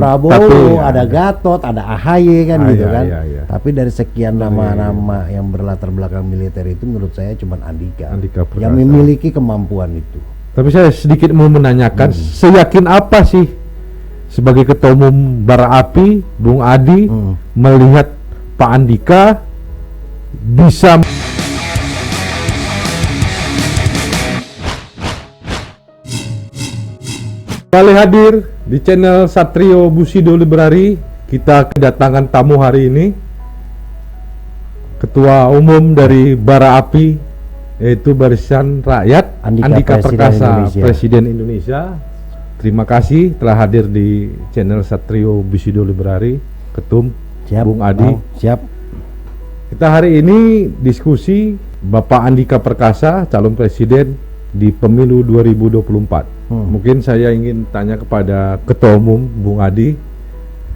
Prabowo, ada Gatot, ada AHY kan gitu kan. Iya. Tapi dari sekian nama-nama yang berlatar belakang militer itu menurut saya cuma Andika yang memiliki kemampuan itu. Tapi saya sedikit mau menanyakan, seyakin apa sih sebagai Ketua Umum Bara Api, Bung Adi melihat Pak Andika bisa kali hadir di channel Satrio Bushido Library. Kita kedatangan tamu hari ini, Ketua Umum dari Bara Api, yaitu Barisan Rakyat, Andika Perkasa, Presiden Indonesia. Terima kasih telah hadir di channel Satrio Bushido Library, Ketum. Siap, Bung Adi. Siap. Kita hari ini diskusi Bapak Andika Perkasa, calon presiden di pemilu 2024. Mungkin saya ingin tanya kepada Ketua Umum Bung Adi,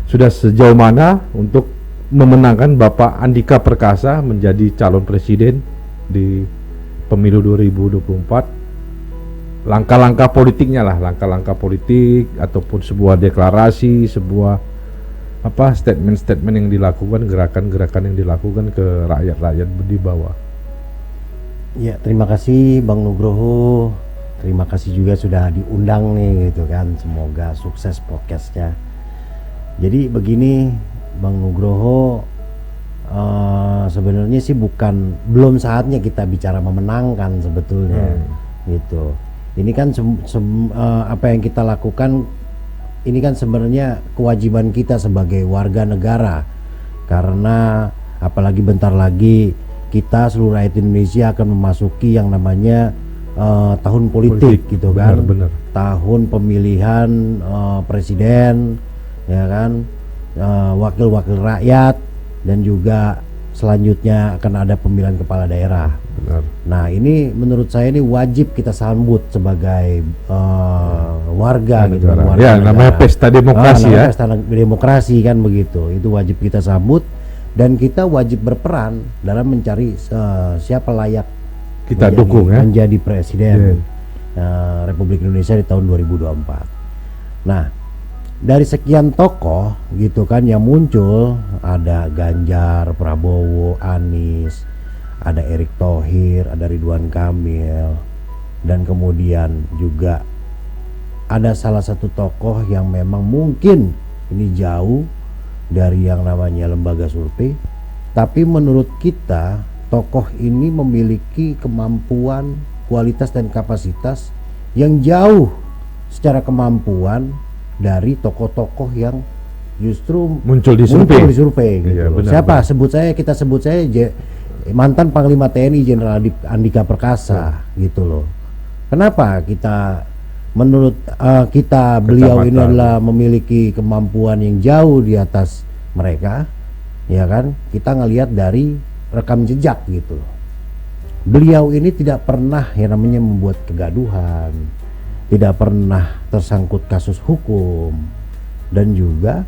sudah sejauh mana untuk memenangkan Bapak Andika Perkasa menjadi calon presiden di pemilu 2024? Langkah-langkah politiknya lah, langkah-langkah politik ataupun sebuah deklarasi, sebuah statement-statement yang dilakukan, gerakan-gerakan yang dilakukan ke rakyat-rakyat di bawah. Ya, terima kasih Bang Nugroho. Terima kasih juga sudah diundang nih gitu kan. Semoga sukses podcastnya. Jadi begini Bang Nugroho, sebenarnya sih belum saatnya kita bicara memenangkan sebetulnya gitu. Ini kan apa yang kita lakukan ini kan sebenarnya kewajiban kita sebagai warga negara, karena apalagi bentar lagi kita seluruh rakyat Indonesia akan memasuki yang namanya tahun politik gitu kan. Benar. Tahun pemilihan presiden, ya kan, wakil-wakil rakyat, dan juga selanjutnya akan ada pemilihan kepala daerah. Benar. Nah, ini menurut saya ini wajib kita sambut sebagai warga gitu. Warga ya, namanya pesta demokrasi ya. Pesta demokrasi kan begitu. Itu wajib kita sambut, dan kita wajib berperan dalam mencari siapa layak kita dukung ya menjadi presiden Republik Indonesia di tahun 2024. Nah, dari sekian tokoh gitu kan yang muncul, ada Ganjar, Prabowo, Anies, ada Erick Thohir, ada Ridwan Kamil, dan kemudian juga ada salah satu tokoh yang memang mungkin ini jauh dari yang namanya lembaga survei, tapi menurut kita tokoh ini memiliki kemampuan, kualitas dan kapasitas yang jauh secara kemampuan dari tokoh-tokoh yang justru muncul di survei gitu. Iya, siapa? Kita sebut saya mantan Panglima TNI Jenderal Andika Perkasa gitu loh. Kenapa menurut kita beliau ini adalah memiliki kemampuan yang jauh di atas mereka, ya kan? Kita ngelihat dari rekam jejak gitu. Beliau ini tidak pernah yang namanya membuat kegaduhan, tidak pernah tersangkut kasus hukum, dan juga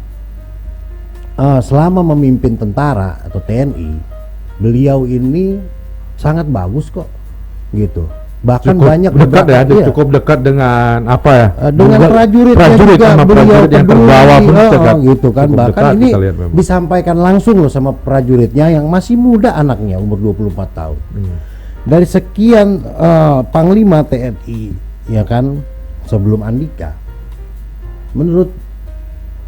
selama memimpin tentara atau TNI, beliau ini sangat bagus kok gitu. Bahkan cukup dekat dengan dengan prajurit yang terbawa pun gitu kan. Bahkan ini disampaikan langsung loh sama prajuritnya yang masih muda, anaknya umur 24 tahun. Dari sekian panglima TNI ya kan sebelum Andika, menurut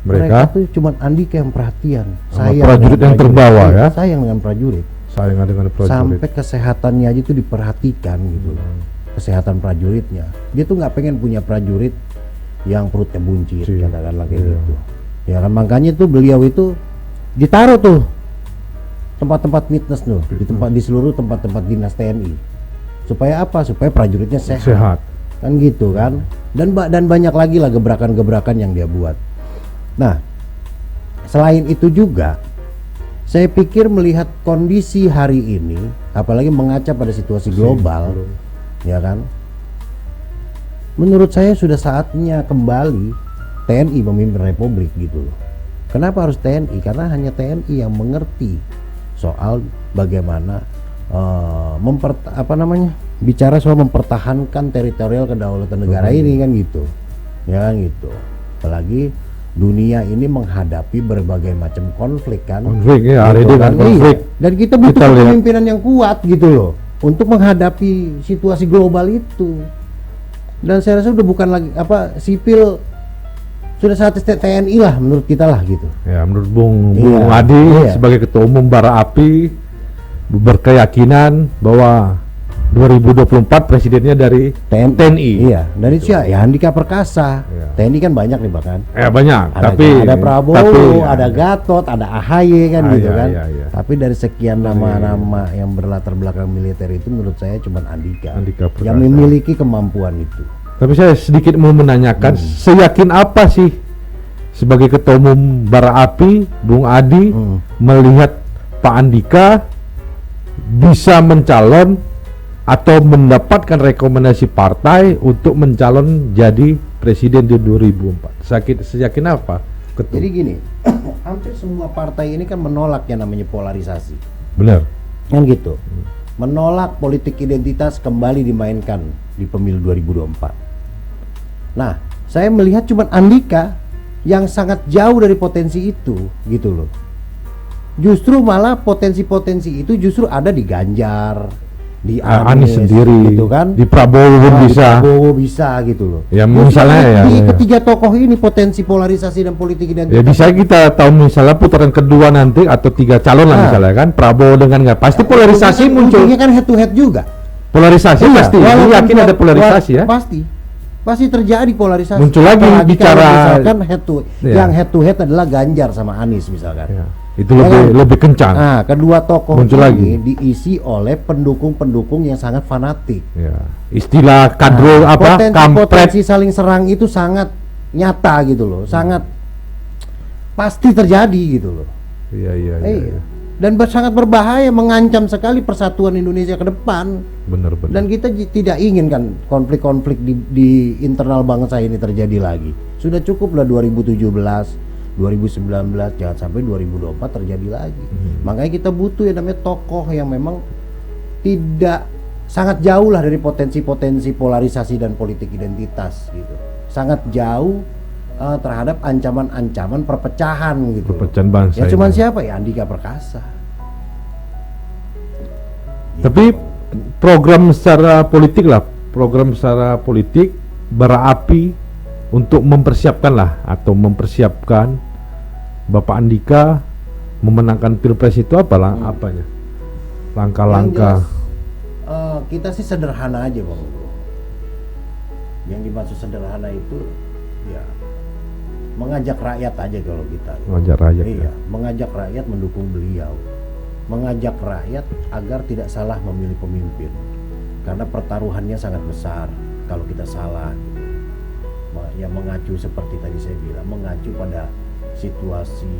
mereka tuh cuma Andika yang perhatian, prajurit yang terbawa ya. Sayang dengan prajurit. Sampai kesehatannya aja tuh diperhatikan gitu. Kesehatan prajuritnya, dia tuh nggak pengen punya prajurit yang perutnya buncit, katakanlah kayak gitu. Ya kan, makanya tuh beliau itu ditaruh tuh tempat-tempat fitness tuh di seluruh tempat-tempat dinas TNI. Supaya apa? Supaya prajuritnya sehat. Kan gitu kan. Dan banyak lagi lah gebrakan-gebrakan yang dia buat. Nah, selain itu juga saya pikir melihat kondisi hari ini, apalagi mengaca pada situasi global, ya kan, menurut saya sudah saatnya kembali TNI memimpin Republik gitu loh. Kenapa harus TNI? Karena hanya TNI yang mengerti soal bagaimana bicara soal mempertahankan teritorial kedaulatan negara ini kan gitu, ya kan gitu. Apalagi dunia ini menghadapi berbagai macam konflik kan. Konflik ya, hari Gitu ini kan konflik. Dan kita butuh Kita lihat. kepemimpinan yang kuat gitu loh untuk menghadapi situasi global itu. Dan saya rasa udah bukan lagi sipil, sudah saatnya TNI lah menurut kita lah gitu. Ya, menurut Bung Iya, Adi iya. sebagai Ketua Umum Bara Api berkeyakinan bahwa 2024 presidennya dari TNI. Iya, dari siapa? Ya Andika Perkasa. Iya. TNI kan banyak nih bahkan. Ya banyak, Ada Prabowo, tapi- ada Gatot, ada AHY kan gitu iya, kan. iya, iya. Tapi dari sekian nama-nama yang berlatar belakang militer itu menurut saya cuma Andika Perkasa. yang memiliki kemampuan itu. Tapi saya sedikit mau menanyakan, seyakin apa sih sebagai Ketua Umum Bara Api, Bung Adi melihat Pak Andika bisa mencalon atau mendapatkan rekomendasi partai untuk mencalon jadi presiden di 2004? Seyakin apa, Ketua? Jadi gini, hampir semua partai ini kan menolak yang namanya polarisasi. Benar. Kan gitu. Menolak politik identitas kembali dimainkan di pemilu 2024. Nah, saya melihat cuma Andika yang sangat jauh dari potensi itu, gitu loh. Justru malah potensi-potensi itu justru ada di Ganjar, di Anies sendiri, gitu kan. di Prabowo pun Di bisa. Prabowo bisa gitu loh. Ya, Justru misalnya ya, di ya. ketiga tokoh ini potensi polarisasi dan politik Ya identitas. bisa kita tahu misalnya putaran kedua nanti atau 3 calon lah Nah. misalnya kan, Prabowo dengan nggak pasti polarisasi muncul. Ujungnya kan head to head juga. Polarisasi Iya, pasti. Saya walaupun yakin ada polarisasi ya. Pasti terjadi polarisasi. Muncul lagi Apalagi bicara- kalau misalkan Iya. yang head to head adalah Ganjar sama Anies misalkan. Ya, itu Ya kan? lebih kencang. Nah, kedua tokoh Muncul ini lagi. diisi oleh pendukung-pendukung yang sangat fanatik. Ya. Istilah kadro Nah, kampret. potensi saling serang itu sangat nyata gitu loh, sangat pasti terjadi gitu loh. Iya, iya, iya. Iya. iya. Dan sangat berbahaya, mengancam sekali persatuan Indonesia ke depan. Benar, benar. Dan kita tidak ingin kan konflik-konflik di internal bangsa ini terjadi lagi. Sudah cukuplah 2017, 2019, jangan sampai 2024 terjadi lagi. Makanya kita butuh yang namanya tokoh yang memang tidak sangat jauh lah dari potensi-potensi polarisasi dan politik identitas gitu. Sangat jauh terhadap ancaman-ancaman perpecahan gitu. Perpecahan bangsa Ya cuman ini. siapa ya Andika Perkasa. Tapi program secara politik lah, program secara politik Bara Api untuk mempersiapkan lah atau mempersiapkan Bapak Andika memenangkan Pilpres itu apalah apanya? Langkah-langkah. Yang jelas, kita sih sederhana aja Bang. Yang dimaksud sederhana itu ya mengajak rakyat aja kalau kita. Wajar rakyat. Iya, mengajak rakyat mendukung beliau. Mengajak rakyat agar tidak salah memilih pemimpin. Karena pertaruhannya sangat besar kalau kita salah gitu. Yang mengacu seperti tadi saya bilang, mengacu pada situasi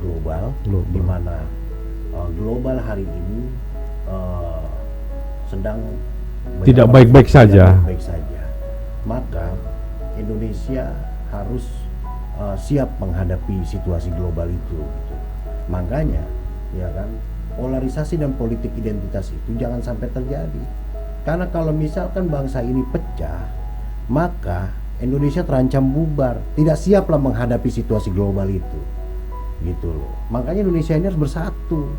global. Di mana global hari ini sedang Tidak baik-baik saja. baik saja. Maka Indonesia harus siap menghadapi situasi global itu gitu. Makanya ya kan polarisasi dan politik identitas itu jangan sampai terjadi. Karena kalau misalkan bangsa ini pecah, maka Indonesia terancam bubar, tidak siaplah menghadapi situasi global itu. Gitu loh. Makanya Indonesia ini harus bersatu,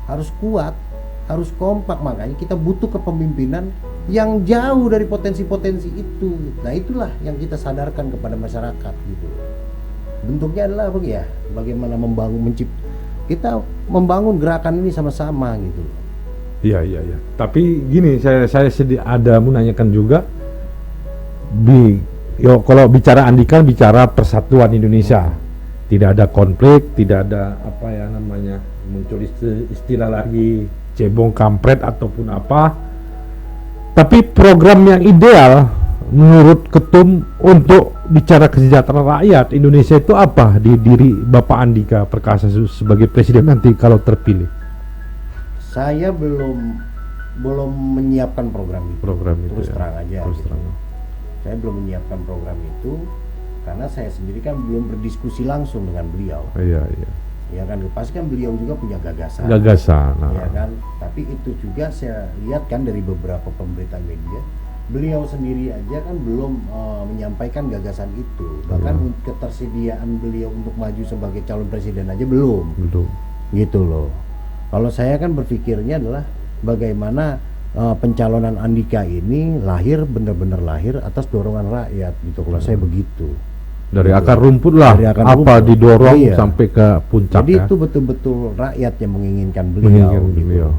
harus kuat, harus kompak. Makanya kita butuh kepemimpinan yang jauh dari potensi-potensi itu. Nah itulah yang kita sadarkan kepada masyarakat gitu. Bentuknya adalah apa ya? Bagaimana kita membangun gerakan ini sama-sama gitu. Iya, iya, iya. Tapi gini, saya ada menanyakan juga kalau bicara Andika bicara persatuan Indonesia. Tidak ada konflik, tidak ada apa ya namanya muncul istilah lagi cebong kampret ataupun apa. Tapi program yang ideal menurut Ketum untuk bicara kesejahteraan rakyat Indonesia itu apa di diri Bapak Andika Perkasa sebagai presiden nanti kalau terpilih? Saya belum menyiapkan program itu. Program itu terus ya. terang aja. Terus gitu. terang. Saya belum menyiapkan program itu karena saya sendiri kan belum berdiskusi langsung dengan beliau. Iya, iya. Ya kan pasti kan beliau juga punya gagasan. Gagasan. Ya kan, tapi itu juga saya lihat kan dari beberapa pemberitaan media beliau sendiri aja kan belum menyampaikan gagasan itu, bahkan ketersediaan beliau untuk maju sebagai calon presiden aja belum gitu loh. Kalau saya kan berpikirnya adalah bagaimana pencalonan Andika ini benar-benar lahir atas dorongan rakyat gitu. Kalau saya begitu, dari gitu. Akar rumput lah, Dari akar apa rumput. didorong Iya. sampai ke puncak. Jadi ya. itu betul-betul rakyat yang menginginkan beliau, Menginginkan gitu. beliau.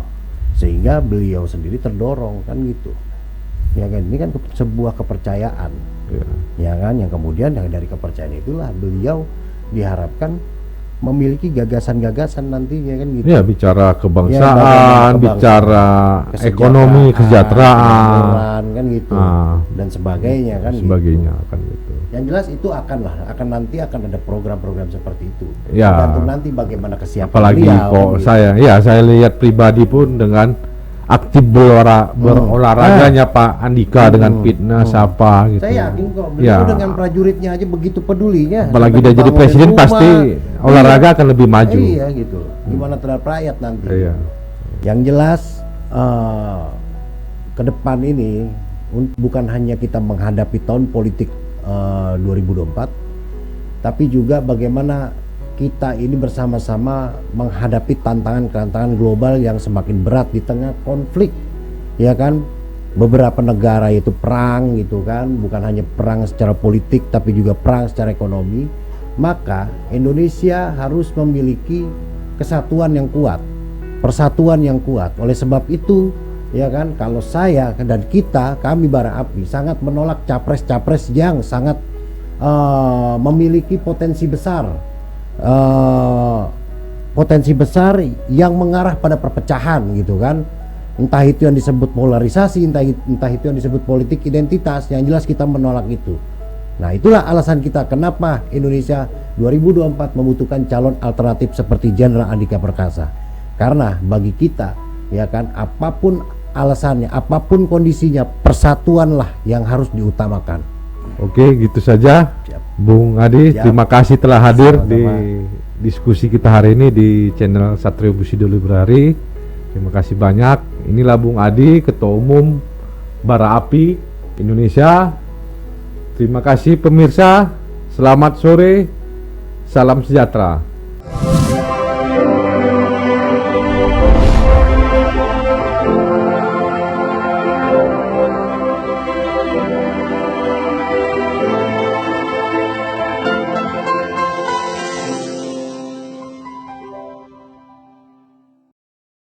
Sehingga beliau sendiri terdorong kan gitu. Ya kan, ini kan sebuah kepercayaan, Ya. ya kan, yang kemudian dari kepercayaan itulah beliau diharapkan memiliki gagasan-gagasan nantinya kan gitu. Ya, bicara Ya, kebangsaan, bagaimana bicara kesejahteraan, ekonomi, kesejahteraan, kemakmuran, kan gitu, dan sebagainya kan sebagainya gitu. kan gitu. Yang jelas itu akan nanti ada program-program seperti itu. Ya. Tergantung nanti bagaimana kesiapan Apalagi beliau, kok kan gitu. saya lihat pribadi pun dengan aktif berolahraganya Pak Andika dengan fitness apa gitu. Saya yakin kok beliau Ya. dengan prajuritnya aja begitu pedulinya. Apalagi Sampai dia jadi dibangunin presiden rumah. pasti olahraga akan lebih maju. Iya gitu. Gimana terhadap rakyat nanti. Iya. Yang jelas ke depan ini bukan hanya kita menghadapi tahun politik 2024, tapi juga bagaimana kita ini bersama-sama menghadapi tantangan-tantangan global yang semakin berat di tengah konflik, ya kan? Beberapa negara itu perang gitu kan, bukan hanya perang secara politik tapi juga perang secara ekonomi. Maka Indonesia harus memiliki kesatuan yang kuat, persatuan yang kuat. Oleh sebab itu, ya kan, kalau saya dan kami Bara Api sangat menolak capres-capres yang sangat memiliki potensi besar yang mengarah pada perpecahan gitu kan. Entah itu yang disebut polarisasi, entah itu yang disebut politik identitas. Yang jelas kita menolak itu. Nah, itulah alasan kita kenapa Indonesia 2024 membutuhkan calon alternatif seperti Jenderal Andika Perkasa. Karena bagi kita, ya kan, apapun alasannya, apapun kondisinya, persatuanlah yang harus diutamakan. Oke, gitu saja. Siap. Bung Adi, Siap. terima kasih telah hadir Sama-sama. di diskusi kita hari ini di channel Satrio Bushido Library. Terima kasih banyak. Inilah Bung Adi, Ketua Umum Bara Api Indonesia. Terima kasih pemirsa. Selamat sore. Salam sejahtera.